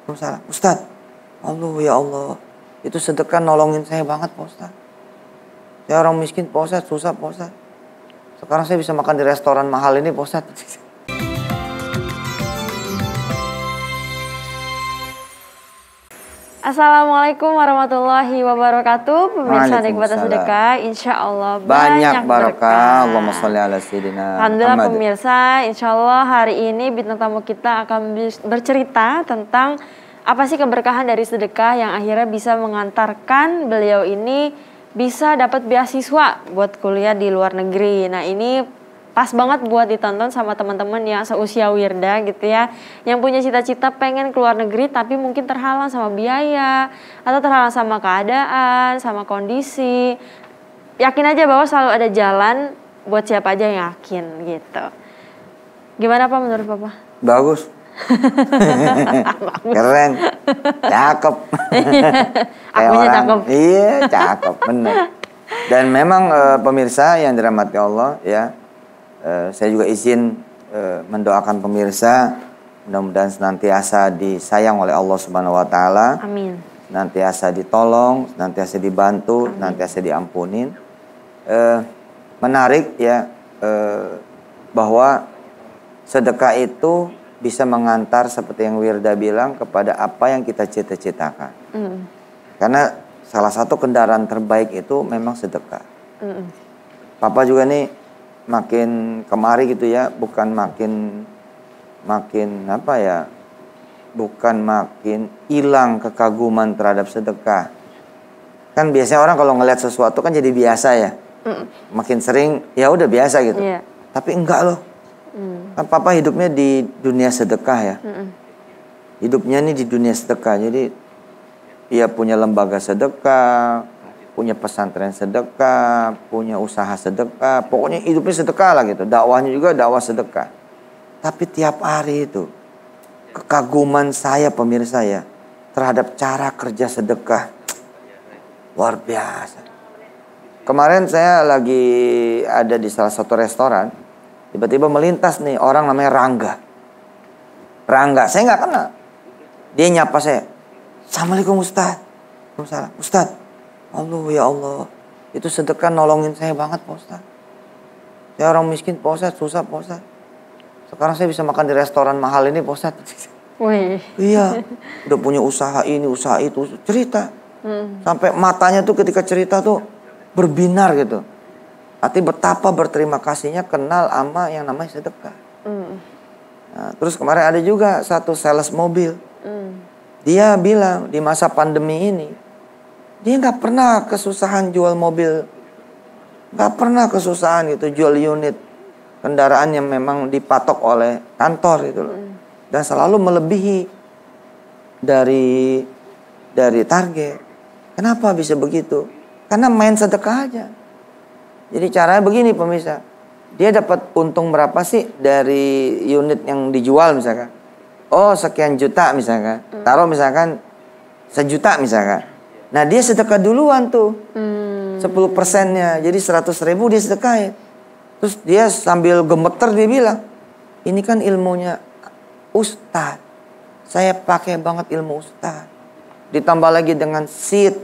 Waalaikumsalam. Ustadz, Allah ya Allah, itu sedekah nolongin saya banget Pak Ustadz. Saya orang miskin Pak Ustadz, susah Pak Ustadz. Sekarang saya bisa makan di restoran mahal ini Pak Ustadz. Assalamualaikum warahmatullahi wabarakatuh. Pemirsa Nikmatan Sedekah, insya Allah banyak barokah. Allahumma sholli ala sayyidina Alhamdulillah Muhammad. Pemirsa, insya Allah hari ini bintang tamu kita akan bercerita tentang apa sih keberkahan dari sedekah yang akhirnya bisa mengantarkan beliau ini bisa dapat beasiswa buat kuliah di luar negeri. Nah ini pas banget buat ditonton sama teman-teman yang seusia Wirda gitu ya, yang punya cita-cita pengen keluar negeri tapi mungkin terhalang sama biaya atau terhalang sama keadaan, sama kondisi. Yakin aja bahwa selalu ada jalan buat siapa aja yang yakin gitu. Gimana Pak menurut Bapak? Bagus. Keren. Cakep. Akunya cakep. Iya, cakep bener. Dan memang pemirsa yang dirahmati Allah ya, saya juga izin mendoakan pemirsa mudah-mudahan senantiasa disayang oleh Allah Subhanahu wa taala. Amin. Senantiasa ditolong, senantiasa dibantu, senantiasa diampunin. Menarik ya, bahwa sedekah itu bisa mengantar seperti yang Wirda bilang kepada apa yang kita cita-citakan. Karena salah satu kendaraan terbaik itu memang sedekah. Papa juga nih makin kemari gitu ya, bukan makin apa ya, bukan makin hilang kekaguman terhadap sedekah. Kan biasanya orang kalau ngelihat sesuatu kan jadi biasa ya, makin sering ya udah biasa gitu. Tapi enggak loh, kan Papa hidupnya di dunia sedekah ya, hidupnya nih di dunia sedekah. Jadi dia punya lembaga sedekah, punya pesantren sedekah, punya usaha sedekah, pokoknya hidupnya sedekah lah gitu. Dakwahnya juga dakwah sedekah. Tapi tiap hari itu kekaguman saya pemirsa ya terhadap cara kerja sedekah luar biasa. Kemarin saya lagi ada di salah satu restoran, tiba-tiba melintas nih orang namanya Rangga, saya nggak kenal. Dia nyapa saya, Assalamualaikum Ustadz. Waalaikumsalam. Ustadz, Allah ya Allah, itu sedekah nolongin saya banget Pak Ustadz. Saya orang miskin Pak Ustadz, susah Pak Ustadz. Sekarang saya bisa makan di restoran mahal ini Pak Ustadz. Wih. Iya, udah punya usaha ini, usaha itu, cerita. Sampai matanya tuh ketika cerita tuh berbinar gitu. Arti betapa berterima kasihnya kenal sama yang namanya sedekah. Nah, terus kemarin ada juga satu sales mobil. Dia bilang di masa pandemi ini dia nggak pernah kesusahan jual mobil, nggak pernah kesusahan gitu jual unit kendaraan yang memang dipatok oleh kantor gitu loh, dan selalu melebihi dari target. Kenapa bisa begitu? Karena main sedekah aja. Jadi caranya begini pemirsa, dia dapat untung berapa sih dari unit yang dijual misalkan? Oh sekian juta misalkan, taruh misalkan 1 juta misalkan. Nah dia sedekah duluan tuh 10%-nya, jadi 100.000 dia sedekahin. Terus dia sambil gemeter dia bilang, ini kan ilmunya Ustadz, saya pakai banget ilmu Ustadz. Ditambah lagi dengan sit,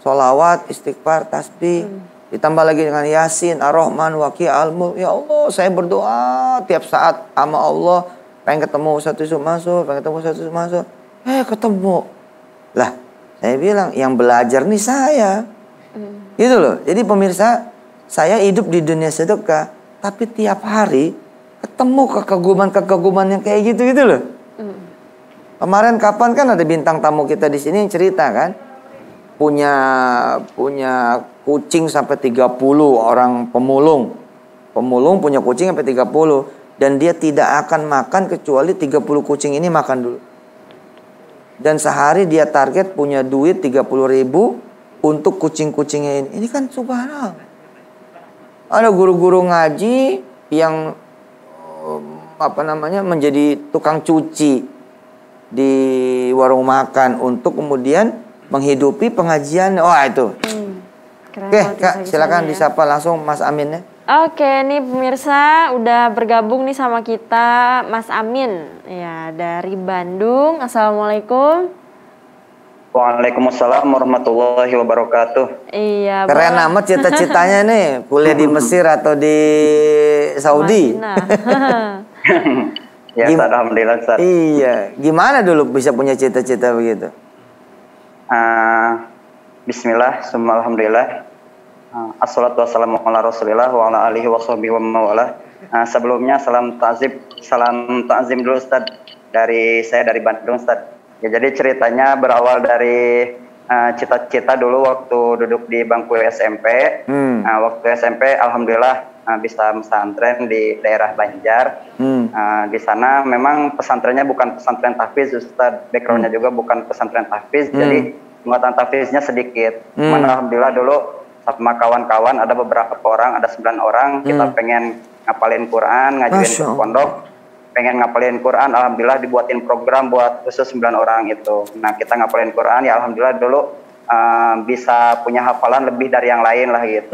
sholawat, istighfar, tasbih, ditambah lagi dengan yasin, ar-Rahman, waqi, al-mulk. Ya Allah saya berdoa tiap saat sama Allah, pengen ketemu Ustadz Yusuf Mansur, pengen ketemu Ustadz Yusuf Mansur. Ketemu lah. Saya bilang, yang belajar nih saya. Gitu loh. Jadi pemirsa, saya hidup di dunia sedekah, tapi tiap hari ketemu kekaguman-kekaguman yang kayak gitu loh. Kemarin kapan kan ada bintang tamu kita di sini yang cerita kan, punya kucing sampai 30 orang pemulung. Pemulung punya kucing sampai 30 dan dia tidak akan makan kecuali 30 kucing ini makan dulu. Dan sehari dia target punya duit 30.000 untuk kucing-kucingnya ini. Ini kan subhanallah. Ada guru-guru ngaji yang menjadi tukang cuci di warung makan untuk kemudian menghidupi pengajian. Wah itu. Oke, Kak, silakan disapa langsung Mas Amin ya. Oke, nih pemirsa udah bergabung nih sama kita Mas Amin ya dari Bandung. Assalamualaikum. Waalaikumsalam warahmatullahi wabarakatuh. Iya. Keren amat cita-citanya nih, kuliah di Mesir atau di Saudi. Ya, alhamdulillah, Ustaz. Iya, gimana dulu bisa punya cita-cita begitu? Bismillah, summa alhamdulillah. Assalatu wassalamu ala Rasulillah wa ala alihi wa sahbihi wa mawala. Sebelumnya salam ta'zim dulu, Ustaz. Saya dari Bandung, Ustaz. Ya, jadi ceritanya berawal dari cita-cita dulu waktu duduk di bangku SMP. Waktu SMP alhamdulillah bisa pesantren di daerah Banjar. Di sana memang pesantrennya bukan pesantren tahfiz, Ustaz. Backgroundnya juga bukan pesantren tahfiz, jadi muatan tahfiznya sedikit. Alhamdulillah dulu sama kawan-kawan ada beberapa orang, ada 9 orang, kita pengen ngapalin Quran, ngajuin ke pondok, pengen ngapalin Quran, alhamdulillah dibuatin program buat khusus 9 orang itu. Nah, kita ngapalin Quran, ya alhamdulillah dulu bisa punya hafalan lebih dari yang lain lah gitu.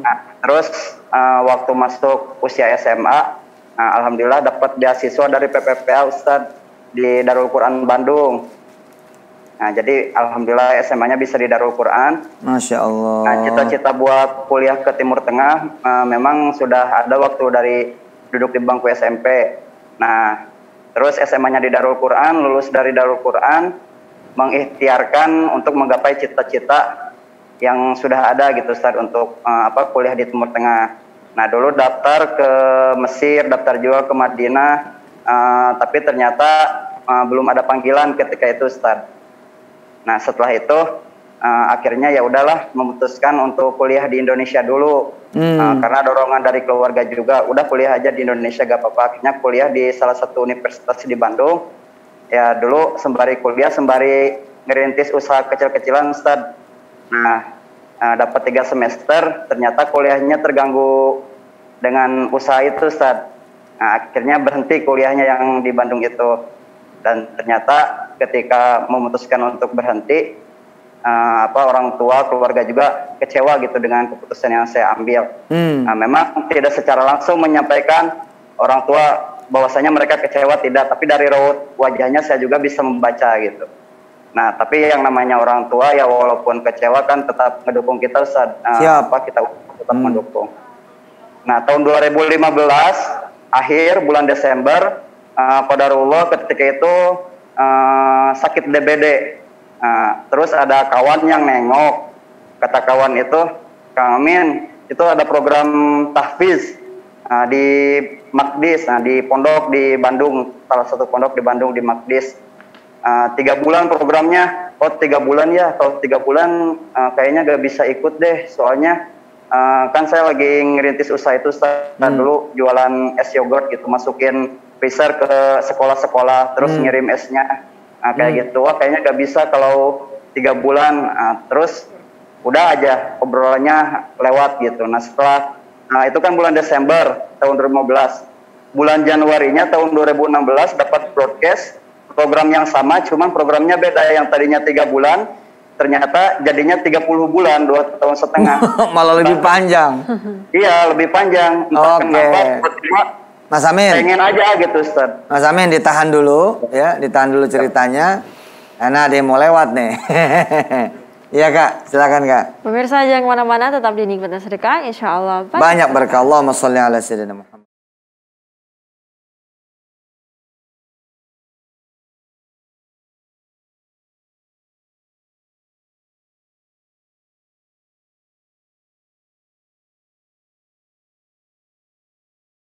Nah, terus waktu masuk usia SMA, alhamdulillah dapat beasiswa dari PPPA, Ustadz, di Darul Quran Bandung. Nah, jadi alhamdulillah SMA-nya bisa di Darul Quran. Masya Allah. Nah, cita-cita buat kuliah ke Timur Tengah memang sudah ada waktu dari duduk di bangku SMP. Nah, terus SMA-nya di Darul Quran, lulus dari Darul Quran, mengikhtiarkan untuk menggapai cita-cita yang sudah ada gitu, Ustaz, untuk kuliah di Timur Tengah. Nah, dulu daftar ke Mesir, daftar juga ke Madinah, tapi ternyata belum ada panggilan ketika itu, Ustaz. Nah, setelah itu akhirnya ya udahlah memutuskan untuk kuliah di Indonesia dulu. Karena dorongan dari keluarga juga, udah kuliah aja di Indonesia gak apa-apa. Akhirnya kuliah di salah satu universitas di Bandung. Ya dulu sembari kuliah, sembari ngerintis usaha kecil-kecilan, Ustaz. Nah, dapat 3 semester, ternyata kuliahnya terganggu dengan usaha itu, Ustaz. Nah, akhirnya berhenti kuliahnya yang di Bandung itu. Dan ternyata ketika memutuskan untuk berhenti, orang tua, keluarga juga kecewa gitu dengan keputusan yang saya ambil. Nah, memang tidak secara langsung menyampaikan orang tua bahwasanya mereka kecewa, tidak, tapi dari raut wajahnya saya juga bisa membaca gitu. Nah, tapi yang namanya orang tua ya walaupun kecewa kan tetap mendukung kita, kita tetap mendukung. Nah, tahun 2015 akhir bulan Desember, qadarullah ketika itu sakit DBD. Terus ada kawan yang nengok, kata kawan itu, Kang Amin, itu ada program tahfiz di Makdis, di pondok di Bandung, salah satu pondok di Bandung di Makdis. 3 bulan programnya. 3 bulan ya, kalau 3 bulan kayaknya gak bisa ikut deh, soalnya kan saya lagi ngerintis usaha itu, dulu jualan es yogurt gitu, masukin freezer ke sekolah-sekolah, terus ngirim esnya. Kayak gitu, kayaknya gak bisa kalau 3 bulan. Terus udah aja obrolannya lewat gitu. Nah, setelah itu kan bulan Desember tahun 2015. Bulan Januarinya tahun 2016 dapat broadcast program yang sama, cuman programnya beda. Yang tadinya 3 bulan, ternyata jadinya 30 bulan, 2 tahun setengah. Malah lebih panjang. Iya, lebih panjang. Mas Amin, pengen aja gitu, Ustaz. Mas Amin ditahan dulu ya, ditahan dulu ceritanya. Karena ada yang mau lewat nih. Iya Kak, silakan Kak. Pemirsa jangan kemana-mana, tetap di Nikmat dan Sedekah, insya Allah. Banyak berkah. Allahumma sholli ala sayyidina Muhammad.